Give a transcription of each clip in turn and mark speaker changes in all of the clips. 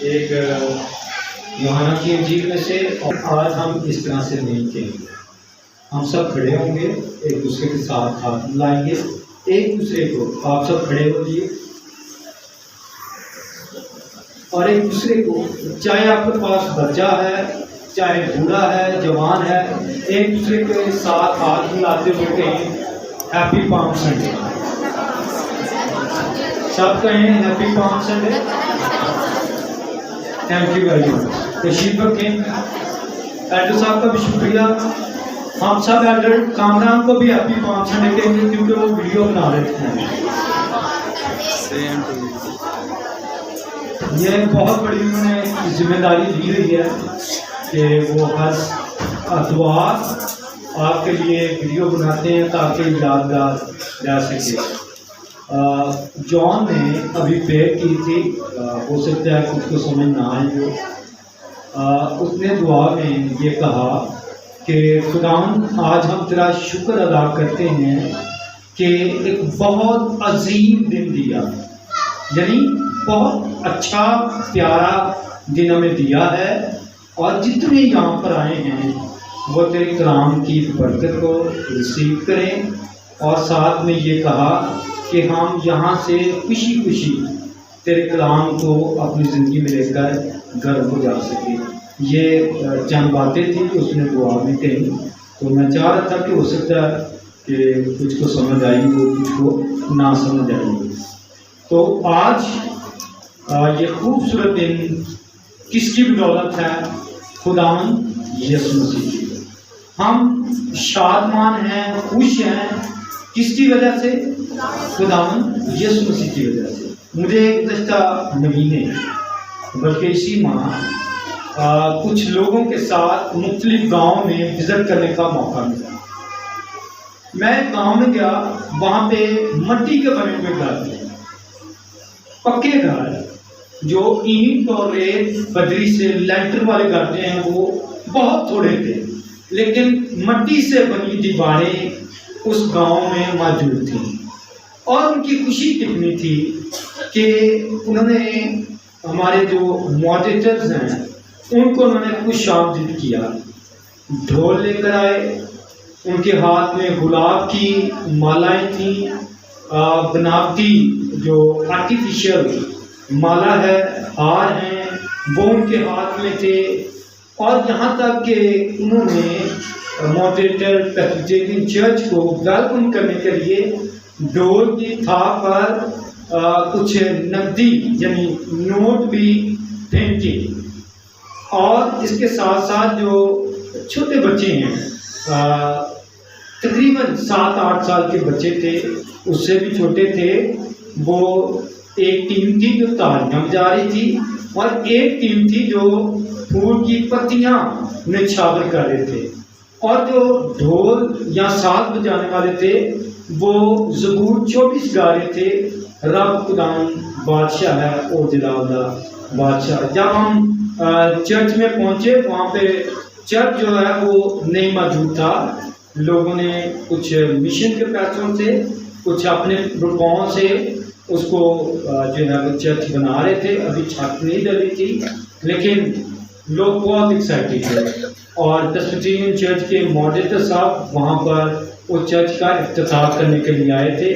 Speaker 1: ایک یوحنا کی انجیل میں سے، اور آج ہم اس طرح سے نہیں کہیں گے. ہم سب کھڑے ہوں گے، ایک دوسرے کے ساتھ ہاتھ ملائیں گے، ایک دوسرے کو، آپ سب کھڑے ہو جائیے، اور ایک دوسرے کو، چاہے آپ کے پاس بچہ ہے، چاہے بوڑھا ہے، جوان ہے، ایک دوسرے کے ساتھ ہاتھ ملاتے ہوئے کہیں ہیپی پام سنڈے. سب کہیں happy palm Sunday. Thank you very much. تشریف رکھیں. ایڈر صاحب کا بھی شکریہ. ہم سب ایڈر کامران کو بھی ہیپی پام سنڈے کہیں گے کیونکہ وہ ویڈیو بنا رہے تھے. یہ بہت بڑی انہوں نے ذمہ داری لی ہوئی ہے کہ وہ ہر اتوار آپ کے لیے ویڈیو بناتے ہیں تاکہ یادگار رہ سکے. جان نے ابھی پریئر کی تھی، ہو سکتا ہے کچھ کو سمجھ نہ آئے جو اس نے دعا میں یہ کہا کہ خداوند آج ہم تیرا شکر ادا کرتے ہیں کہ ایک بہت عظیم دن دیا، یعنی بہت اچھا پیارا دن ہمیں دیا ہے، اور جتنے یہاں پر آئے ہیں وہ تیرے کلام کی برکت کو ریسیو کریں، اور ساتھ میں یہ کہا کہ ہم یہاں سے خوشی خوشی تیرے کلام کو اپنی زندگی میں لے کر گھر ہو جا سکے. یہ چند باتیں تھیں کہ اس نے دعا میں کہیں، تو میں چاہ رہا تھا کہ ہو سکتا ہے کہ کچھ کو سمجھ آئی ہو، کچھ کو نہ سمجھ آئی ہو. تو آج یہ خوبصورت دن کس کی بدولت ہے؟ خداوند یسوع مسیح کی. ہم شادمان ہیں، خوش ہیں، کس کی وجہ سے؟ خداوند یسوع مسیح کی وجہ سے. مجھے گزشتہ مہینے بلکہ اسی ماہ کچھ لوگوں کے ساتھ مختلف گاؤں میں وزٹ کرنے کا موقع ملا. میں گاؤں میں گیا، وہاں پہ مٹی کے بنے ہوئے گھر تھے، پکے گھر جو اینٹ اور ریت بدری سے لینٹر والے گھر جو ہیں وہ بہت تھوڑے تھے، لیکن مٹی سے بنی دیواریں اس گاؤں میں موجود تھیں. اور ان کی خوشی کتنی تھی کہ انہوں نے ہمارے جو ماڈریٹرز ہیں ان کو انہوں نے خوش آمدید کیا. ڈھول لے کر آئے، ان کے ہاتھ میں گلاب کی مالائیں تھیں، بناوٹی جو آرٹیفیشل مالا ہے، ہار ہیں، وہ ان کے ہاتھ میں تھے. اور یہاں تک کہ انہوں نے ماڈریٹر پریسبیٹرین چرچ کو ویلکم کرنے کے لیے ڈور کی تھاپ پر کچھ نقدی یعنی نوٹ بھی پھینکے. اور اس کے ساتھ ساتھ جو چھوٹے بچے ہیں، تقریباً 7-8 سال کے بچے تھے، اس سے بھی چھوٹے تھے، وہ ایک ٹیم تھی جو تالیاں بجا رہی تھی، اور ایک ٹیم تھی جو پھول کی پتیاں نچھاور کر رہے تھے. اور جو ڈھول یا ساز بجانے والے تھے وہ زبور 24 گا رہے تھے، رب خداوند بادشاہ ہے او جلالہ بادشاہ. جب ہم چرچ میں پہنچے، وہاں پہ چرچ جو ہے وہ نہیں موجود تھا. لوگوں نے کچھ مشن کے پیسوں سے، کچھ اپنے روپوں سے اس کو جو ہے وہ چرچ بنا رہے تھے. ابھی چھت نہیں ڈلی تھی، لیکن لوگ بہت ایکسائٹیڈ تھے. اور پریسبیٹرین چرچ کے ماڈریٹر صاحب وہاں پر وہ چرچ کا افتتاح کرنے کے لیے آئے تھے.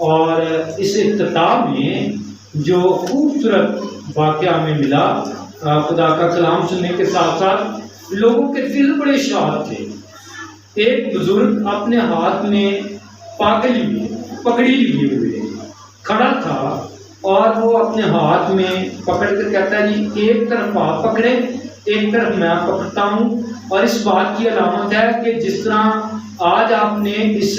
Speaker 1: اور اس افتتاح میں جو خوبصورت واقعہ ہمیں ملا، خدا کا کلام سننے کے ساتھ ساتھ لوگوں کے دل بڑے شاد تھے. ایک بزرگ اپنے ہاتھ میں پگڑی لیے ہوئے کھڑا تھا، اور وہ اپنے ہاتھ میں پکڑ کر کہتا ہے جی ایک طرف آپ پکڑے، ایک طرف میں پکڑتا ہوں. اور اس بات کی علامت ہے کہ جس طرح آج آپ نے اس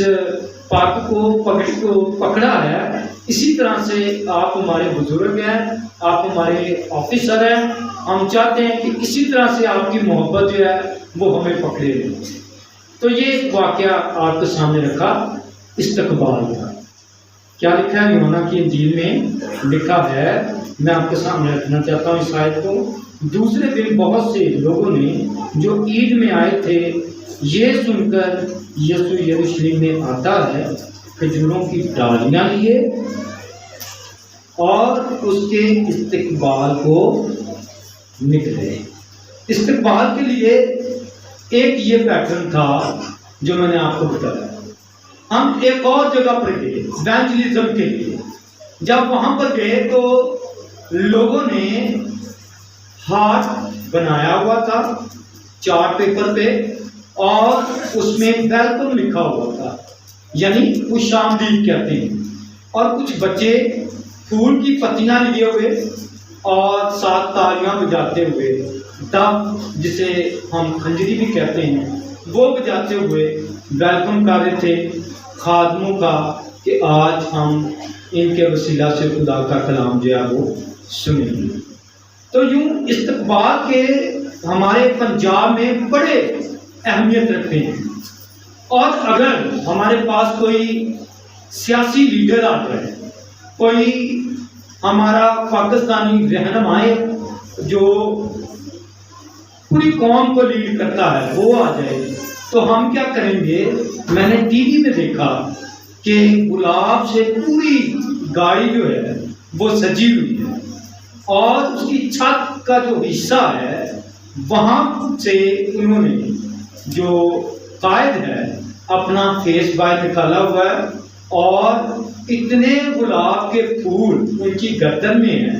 Speaker 1: پگ کو پگڑی کو پکڑا ہے، اسی طرح سے آپ ہمارے بزرگ ہیں، آپ ہمارے آفیسر ہیں. ہم چاہتے ہیں کہ اسی طرح سے آپ کی محبت جو ہے وہ ہمیں پکڑے لیں. تو یہ واقعہ آپ کے سامنے رکھا. استقبال کا کیا لکھا ہے یوحنا کی انجیل میں؟ لکھا ہے، میں آپ کے سامنے رکھنا چاہتا ہوں اس آیت کو. دوسرے دن بہت سے لوگوں نے جو عید میں آئے تھے یہ سن کر یسوع یروشلم میں آتا ہے کھجوروں کی ڈالیاں لیے اور اس کے استقبال کو نکلے۔ استقبال کے لیے ایک یہ پیٹرن تھا جو میں نے آپ کو بتایا۔ ہم ایک اور جگہ پر گئے ایونجلزم کے لیے۔ جب وہاں پر گئے تو لوگوں نے ہارٹ بنایا ہوا تھا چارٹ پیپر پہ، اور اس میں ویلکم لکھا ہوا تھا، یعنی خوش آمدید کہتے ہیں، اور کچھ بچے پھول کی پتیاں لیے ہوئے اور ساتھ تالیاں بجاتے ہوئے، ڈف جسے ہم خنجری بھی کہتے ہیں، وہ بجاتے ہوئے ویلکم کر رہے تھے خادموں کا کہ آج ہم ان کے وسیلہ سے خدا کا کلام جو ہے وہ سنیں گے۔ تو یوں استقبال کے ہمارے پنجاب میں بڑے اہمیت رکھتے ہیں، اور اگر ہمارے پاس کوئی سیاسی لیڈر آ جائے، کوئی ہمارا پاکستانی رہنما جو پوری قوم کو لیڈ کرتا ہے وہ آ جائے، تو ہم کیا کریں گے؟ میں نے ٹی وی میں دیکھا کہ گلاب سے پوری گاڑی جو ہے وہ سجی ہوئی ہے، اور اس کی چھت کا جو حصہ ہے وہاں سے انہوں نے جو قائد ہے اپنا فیس بائی نکالا ہوا ہے، اور اتنے گلاب کے پھول ان کی گردن میں ہیں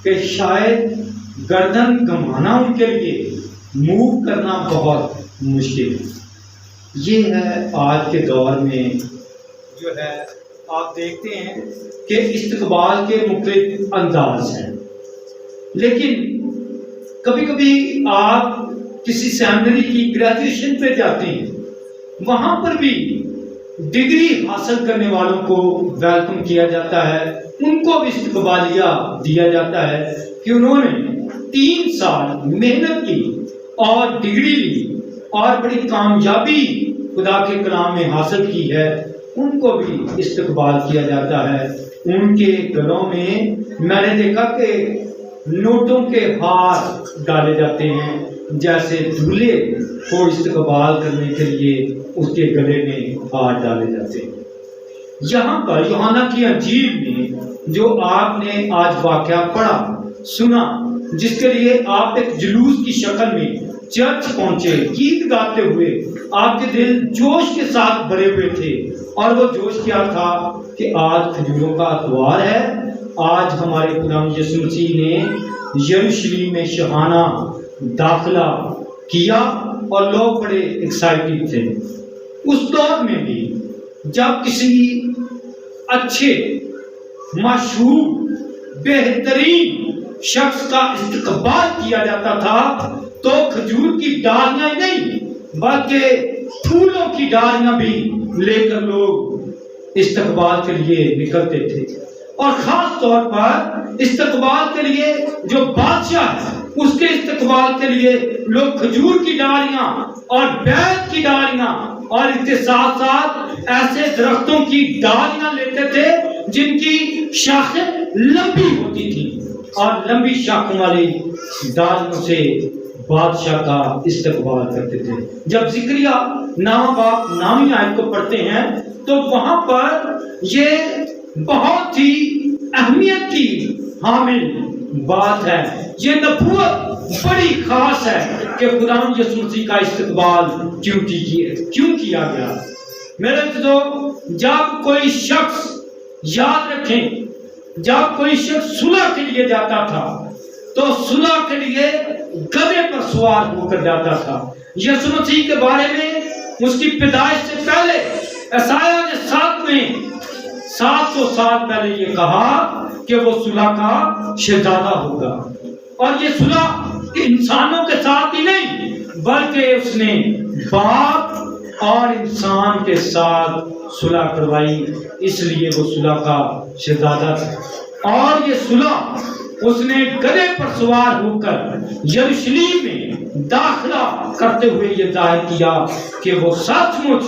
Speaker 1: کہ شاید گردن گمانا ان کے لیے موو کرنا بہت مشکل ہے۔ یہ ہے آج کے دور میں جو ہے آپ دیکھتے ہیں کہ استقبال کے مختلف انداز ہیں، لیکن کبھی کبھی آپ کسی سیمنری کی گریجویشن پہ جاتے ہیں، وہاں پر بھی ڈگری حاصل کرنے والوں کو ویلکم کیا جاتا ہے، ان کو بھی استقبالیہ دیا جاتا ہے کہ انہوں نے 3 سال محنت کی اور ڈگری لی اور بڑی کامیابی خدا کے کلام میں حاصل کی ہے، ان کو بھی استقبال کیا جاتا ہے۔ ان کے گلوں میں نے دیکھا کہ نوٹوں کے ہار ڈالے جاتے ہیں، جیسے دولہے کو استقبال کرنے کے لیے اس کے گلے میں ہار ڈالے جاتے ہیں۔ یہاں پر یوحنا کی انجیل میں جو آپ نے آج واقعہ پڑھا سنا، جس کے لیے آپ ایک جلوس کی شکل میں چرچ پہنچے، گیت گاتے ہوئے، آپ کے دل جوش کے ساتھ بھرے ہوئے تھے، اور وہ جوش کیا تھا کہ آج کھجوروں کا اتوار ہے، آج ہمارے خدا یسوع مسیح نے یروشلم میں شاہانہ داخلہ کیا، اور لوگ بڑے ایکسائٹڈ تھے۔ اس دور میں بھی جب کسی اچھے مشہور بہترین شخص کا استقبال کیا جاتا تھا تو کھجور کی ڈالیاں نہیں بلکہ پھولوں کی ڈالیاں بھی لے کر لوگ استقبال کے لیے نکلتے تھے، اور خاص طور پر استقبال کے لیے جو بادشاہ ہے اس کے استقبال کے لیے لوگ کھجور کی ڈالیاں اور بیت کی ڈالیاں اور اس کے ساتھ ساتھ ایسے درختوں کی ڈالیاں لیتے تھے جن کی شاخیں لمبی ہوتی تھی، اور لمبی شاخوں والی ڈالیوں سے بادشاہ کا استقبال کرتے تھے۔ جب زکریا نام باپ نامی آیت کو پڑھتے ہیں تو وہاں پر یہ بہت ہی اہمیت کی حامل بات ہے، یہ نبوت بڑی خاص ہے کہ خدا یسوع مسیح کا استقبال کیوں کیا گیا۔ میرے دوستو، جب کوئی شخص، یاد رکھیں، جب کوئی شخص صلح کے لیے جاتا تھا تو صلح کے لیے گدھے پر سوار ہو کر جاتا تھا۔ یسوع مسیح کے بارے میں اس کی پیدائش سے پہلے عیسائیٰ نے 700 سال پہلے یہ کہا کہ وہ صلح کا شہزادہ ہوگا، اور یہ صلح انسانوں کے ساتھ ہی نہیں بلکہ اس نے باپ اور انسان کے ساتھ صلح کروائی، اس لیے وہ صلح کا شہزادہ تھا۔ اور یہ صلح اس نے گدھے پر سوار ہو کر یروشلم میں داخلہ کرتے ہوئے یہ ظاہر کیا کہ وہ سچ مچ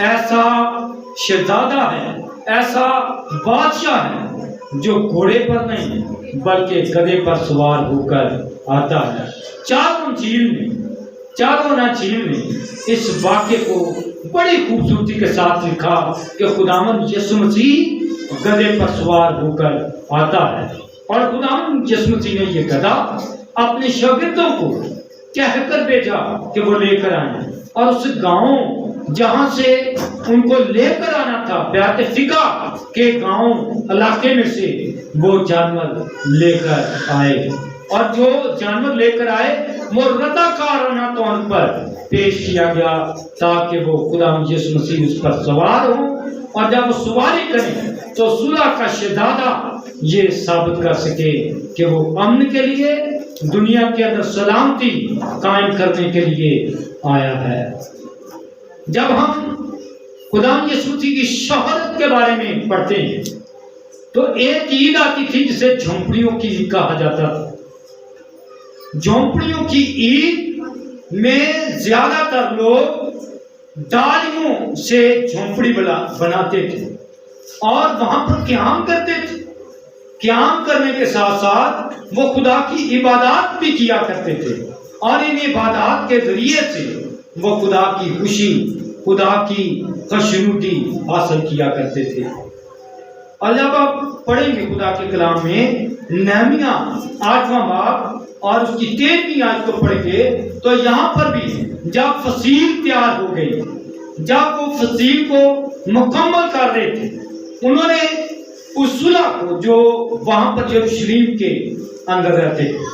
Speaker 1: ایسا شہزادہ ہے، ایسا بادشاہ ہے جو گھوڑے پر نہیں بلکہ گدھے پر سوار ہو کر آتا ہے۔ چاروں انجیل میں اس واقعے کو بڑی خوبصورتی کے ساتھ لکھا کہ خداوند یسوع مسیح گدھے پر سوار ہو کر آتا ہے، اور خداوند یسوع مسیح نے یہ گدھا اپنے شاگردوں کو کہہ کر بھیجا کہ وہ لے کر آئیں، اور اس گاؤں جہاں سے ان کو لے کر آنا تھا بیات فقہ کے گاؤں علاقے میں سے وہ جانور لے کر آئے، اور جو جانور لے کر آئے وہ رضاکارانہ طور پر پیش کیا گیا تاکہ وہ خدا یسوع مسیح اس پر سوار ہوں، اور جب وہ سواری کریں تو صلح کا شہزادہ یہ ثابت کر سکے کہ وہ امن کے لیے دنیا کے اندر سلامتی قائم کرنے کے لیے آیا ہے۔ جب ہم خدا یسوع مسیح کی شہادت کے بارے میں پڑھتے ہیں تو ایک عید آتی تھی جسے جھونپڑیوں کی عید کہا جاتا تھا۔ جھونپڑیوں کی عید میں زیادہ تر لوگ ڈالیوں سے جھونپڑی بناتے تھے اور وہاں پر قیام کرتے تھے۔ قیام کرنے کے ساتھ ساتھ وہ خدا کی عبادات بھی کیا کرتے تھے، اور ان عبادات کے ذریعے سے وہ خدا کی خوشی، خدا کی خوشنودی حاصل کیا کرتے تھے۔ اور جب آپ پڑھیں گے خدا کے کلام میں نہمیہ 8واں باب اور اس کی 13ویں آیت کو پڑھیں گے تو یہاں پر بھی جب فصیل تیار ہو گئی، جب وہ فصیل کو مکمل کر رہے تھے، انہوں نے اس صلح کو جو وہاں پر یروشلم کے اندر رہتے تھے،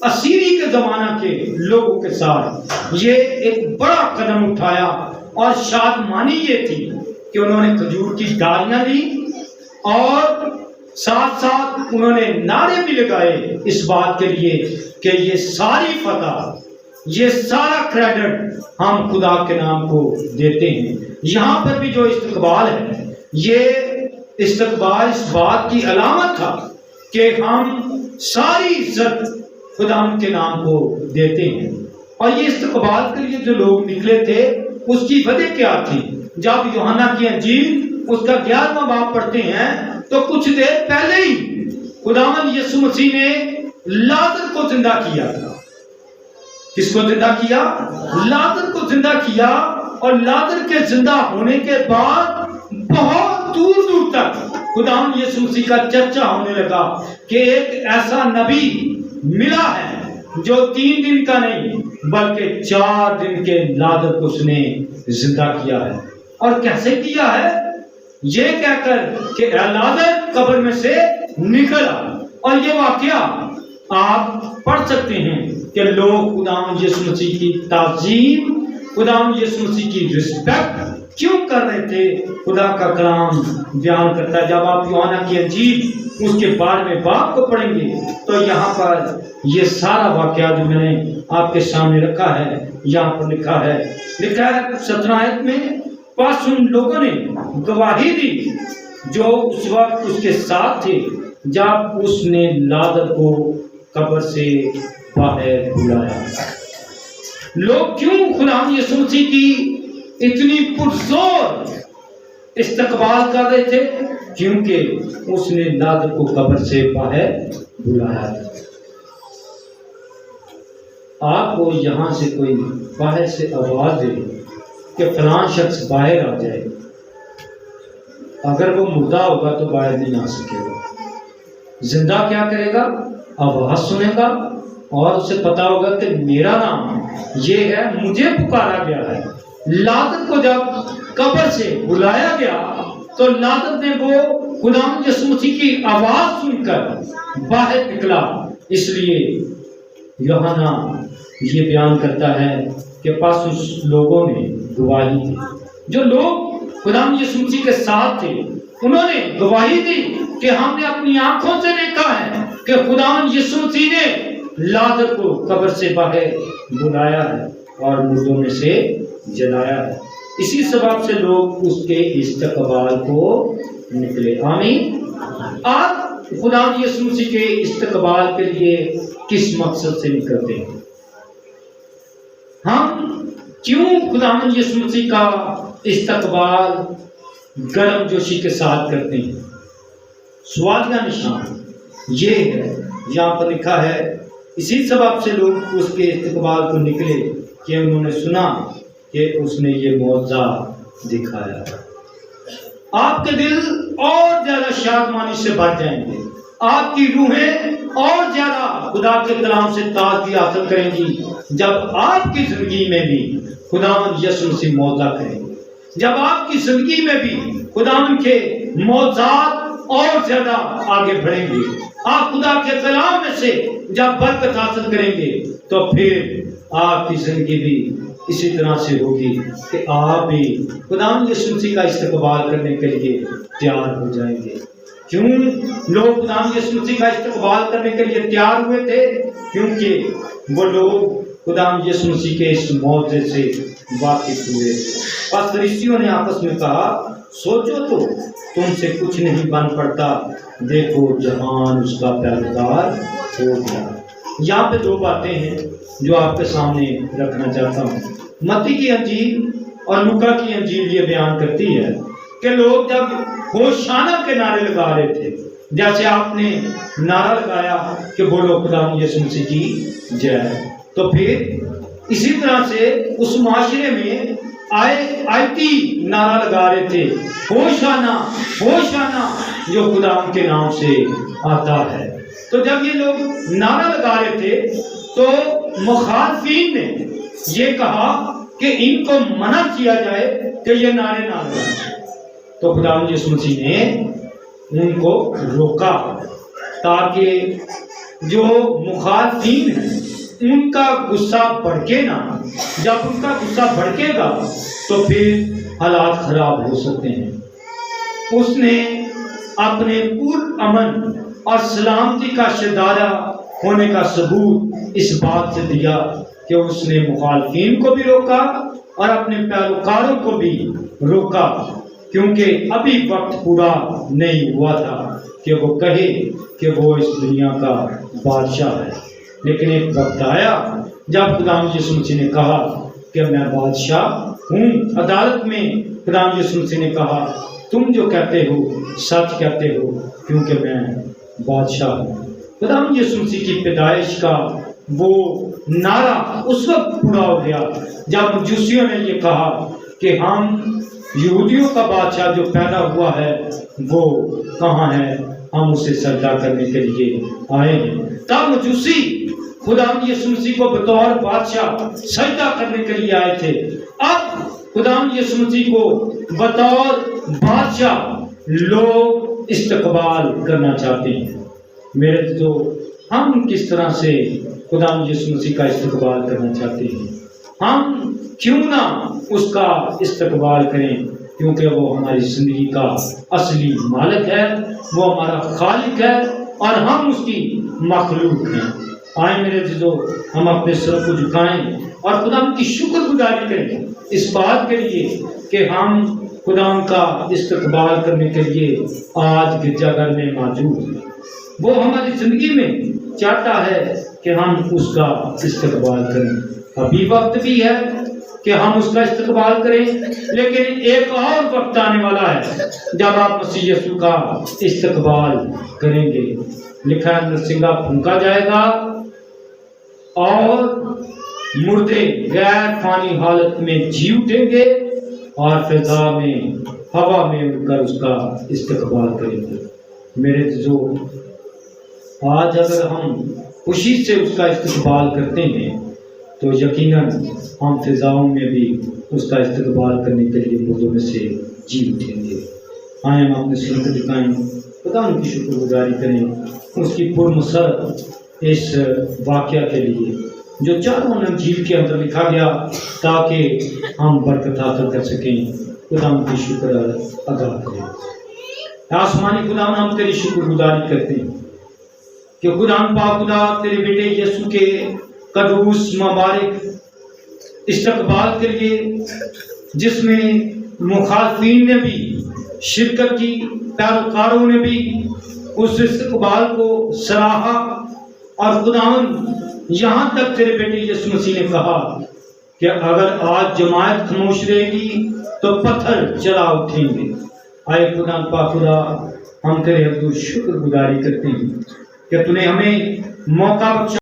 Speaker 1: اسیری کے زمانہ کے لوگوں کے ساتھ یہ ایک بڑا قدم اٹھایا، اور شادمانی یہ تھی کہ انہوں نے کھجور کی ڈالیاں دی، اور ساتھ ساتھ انہوں نے نعرے بھی لگائے اس بات کے لیے کہ یہ ساری فتح، یہ سارا کریڈٹ ہم خدا کے نام کو دیتے ہیں۔ یہاں پر بھی جو استقبال ہے، یہ استقبال اس بات کی علامت تھا کہ ہم ساری عزت خدا کے نام کو دیتے ہیں۔ اور یہ استقبال کے لیے جو لوگ نکلے تھے اس کی وجہ کیا تھی؟ جب یوحنا کی انجیل اس کا 11واں باب پڑھتے ہیں تو کچھ دیر پہلے ہی خداوند یسوع مسیح نے لازر کو زندہ کیا تھا۔ کس کو زندہ کیا؟ لازر کو زندہ کیا، اور لازر کے زندہ ہونے کے بعد بہت دور دور تک خداوند یسوع مسیح کا چرچا ہونے لگا کہ ایک ایسا نبی ملا ہے جو 3 دن کا نہیں بلکہ 4 دن کے لازر کو اس نے زندہ کیا ہے۔ اور کیسے کیا ہے؟ یہ کہہ کر کہ لازر قبر میں سے نکلا۔ اور یہ واقعہ آپ پڑھ سکتے ہیں کہ لوگ خداوند یسوع مسیح کی تعظیم، خداوند یسوع مسیح کی رسپیکٹ کیوں کر رہے تھے۔ خدا کا کلام بیان کرتا ہے، جب آپ یوحنا کی انجیل اس کے 12ویں باب کو پڑھیں گے تو یہاں پر یہ سارا واقعہ جو میں نے آپ کے سامنے رکھا ہے یہاں پر لکھا ہے 17 آیت میں، پس ان لوگوں نے گواہی دی جو اس وقت اس کے ساتھ تھے جب اس نے لازر کو قبر سے باہر بلایا۔ لوگ کیوں خداوند یسوع مسیح کی اتنی پرزور استقبال کر رہے تھے؟ کیونکہ اس نے لازر کو قبر سے باہر بلایا تھا۔ آپ کو یہاں سے کوئی باہر سے آواز دے کہ فلاں شخص باہر آ جائے، اگر وہ مردہ ہوگا تو باہر نہیں آ سکے گا۔ زندہ کیا کرے گا؟ آواز سنے گا اور اسے پتا ہوگا کہ میرا نام یہ ہے، مجھے پکارا گیا ہے۔ لازر کو جب قبر سے بلایا گیا تو لازر نے وہ خداوند یسوع مسیح کی آواز سن کر باہر نکلا۔ اس لیے یوحنا یہ بیان کرتا ہے کہ پس اس لوگوں نے گواہی دی، جو لوگ خداوند یسوع مسیح کے ساتھ تھے انہوں نے گواہی دی کہ ہم نے اپنی آنکھوں سے دیکھا ہے کہ خداوند یسوع مسیح نے لازر کو قبر سے باہر بلایا ہے اور مردوں میں سے جلایا ہے۔ اسی سبب سے لوگ اس کے استقبال کو نکلے۔ آمین۔ آپ خداوند یسوع مسیح کے استقبال کے لیے کس مقصد سے نکلتے ہیں؟ ہم کیوں خداوند یسوع مسیح کا استقبال گرم جوشی کے ساتھ کرتے ہیں؟ سوال کا نشان یہ ہے، یہاں پر لکھا ہے اسی سبب سے لوگ اس کے استقبال کو نکلے کہ انہوں نے سنا کہ اس نے یہ معجزہ دکھایا۔ آپ کے دل اور زیادہ شادمانی سے بھر جائیں گے، آپ کی روحیں اور زیادہ خدا کے کلام سے تازگی حاصل کریں گی جب آپ کی زندگی میں بھی خداوند یسوع مسیح معجزہ کریں گے، جب آپ کی زندگی میں بھی خداوند کے معجزات اور زیادہ آگے بڑھیں گے، آپ خدا کے کلام میں سے جب برکت حاصل کریں گے تو پھر آپ کی زندگی بھی اسی طرح سے ہوگی کہ آپ بھی خداوند یسوع مسیح کا استقبال کرنے کے لیے تیار ہو جائیں گے۔ کیوں لوگ خداوند یسوع مسیح کا استقبال کرنے کے لیے تیار ہوئے تھے؟ کیونکہ وہ لوگ خداوند یسوع مسیح کے اس معجزے سے واقف ہوئے۔ پس فرشتیوں نے آپس میں کہا، سوچو تو تم سے کچھ نہیں بن پڑتا، دیکھو جہان اس کا پیروکار ہو گیا۔ یہاں پہ دو باتیں ہیں جو آپ کے سامنے رکھنا چاہتا ہوں۔ متی کی انجیل اور لوکا کی انجیل یہ بیان کرتی ہے کہ لوگ جب ہوشانہ کے نعرے لگا رہے تھے، جیسے آپ نے نعرہ لگایا کہ بولو خداوند یسوع مسیح کی جے، تو پھر اسی طرح سے اس معاشرے میں آیتی نعرہ لگا رہے تھے، ہوشانہ ہوشانہ جو خداوند کے نام سے آتا ہے۔ تو جب یہ لوگ نعرہ لگا رہے تھے تو مخالفین نے یہ کہا کہ ان کو منع کیا جائے کہ یہ نعرے نہ لگائیں۔ تو خداوند یسوع مسیح نے ان کو روکا تاکہ جو مخالفین ہیں ان کا غصہ بھڑکے نہ۔ جب ان کا غصہ بھڑکے گا تو پھر حالات خراب ہو سکتے ہیں۔ اس نے اپنے پرامن اور سلامتی کا شہزادہ ہونے کا ثبوت اس بات سے دیا کہ اس نے مخالفین کو بھی روکا اور اپنے پیروکاروں کو بھی روکا، کیونکہ ابھی وقت پورا نہیں ہوا تھا کہ وہ کہے کہ وہ اس دنیا کا بادشاہ ہے۔ لیکن ایک وقت آیا جب خداوند یسوع مسیح نے کہا کہ میں بادشاہ ہوں۔ عدالت میں خداوند یسوع مسیح نے کہا تم جو کہتے ہو سچ کہتے ہو، کیونکہ میں بادشاہ ہوں۔ خداوند یسوع مسیح کی پیدائش کا وہ نعرہ اس وقت پورا ہو گیا جب مجوسیوں نے یہ کہا کہ ہم یہودیوں کا بادشاہ جو پیدا ہوا ہے وہ کہاں ہے، ہم اسے سجدہ کرنے کے لیے آئے ہیں۔ تب مجوسی خداوند یسوع مسیح کو بطور بادشاہ سجدہ کرنے کے لیے آئے تھے۔ اب خداوند یسوع مسیح کو بطور بادشاہ لوگ استقبال کرنا چاہتے ہیں۔ میرے تو ہم کس طرح سے خداوند یسوع مسیح کا استقبال کرنا چاہتے ہیں؟ ہم کیوں نہ اس کا استقبال کریں، کیونکہ وہ ہماری زندگی کا اصلی مالک ہے، وہ ہمارا خالق ہے اور ہم اس کی مخلوق ہیں۔ آئیں میرے عزیزو، ہم اپنے سر کو جھکائیں اور خدا کی شکر گزاری کریں اس بات کے لیے کہ ہم خدا کا استقبال کرنے کے لیے آج گرجا گھر میں موجود ہیں۔ وہ ہماری زندگی میں چاہتا ہے کہ ہم اس کا استقبال کریں۔ ابھی وقت بھی ہے کہ ہم اس کا استقبال کریں، لیکن ایک اور وقت آنے والا ہے جب آپ مسیح یسوع کا استقبال کریں گے۔ لکھا ہے نرسنگا پھونکا جائے گا اور مردے غیر فانی حالت میں جی اٹھیں گے اور فضا میں ہوا میں اڑ کر اس کا استقبال کریں گے۔ میرے جو آج اگر ہم خوشی سے اس کا استقبال کرتے ہیں تو یقیناً ہم فضاؤں میں بھی اس کا استقبال کرنے کے لیے مردوں میں سے جی اٹھیں گے۔ آئیں ہم اپنے سر کو جھکائیں، خدا ان کی شکر گزاری کریں اس کی پرمسرت اس واقعہ کے لیے جو چاروں انجیل کے اندر لکھا گیا تاکہ ہم برکت حاصل کر سکیں۔ خدا ان کی شکر ادا کریں۔ آسمانی خدا ہم تیری شکر گزاری کرتے ہیں کہ خدا پاک خدا تیرے بیٹے یسوع کے قدوس مبارک استقبال کے لیے جس میں مخالفین نے بھی شرکت کی، پیروکاروں نے بھی اس استقبال کو سراہا، اور خداوند یہاں تک تیرے بیٹے یسوع مسیح نے کہا کہ اگر آج جماعت خاموش رہے گی تو پتھر چلا اٹھیں گے۔ آئے خدا پاک خدا ہم تیرے حضور شکر گزاری کرتے ہیں کہ تو نے ہمیں موقع بخشا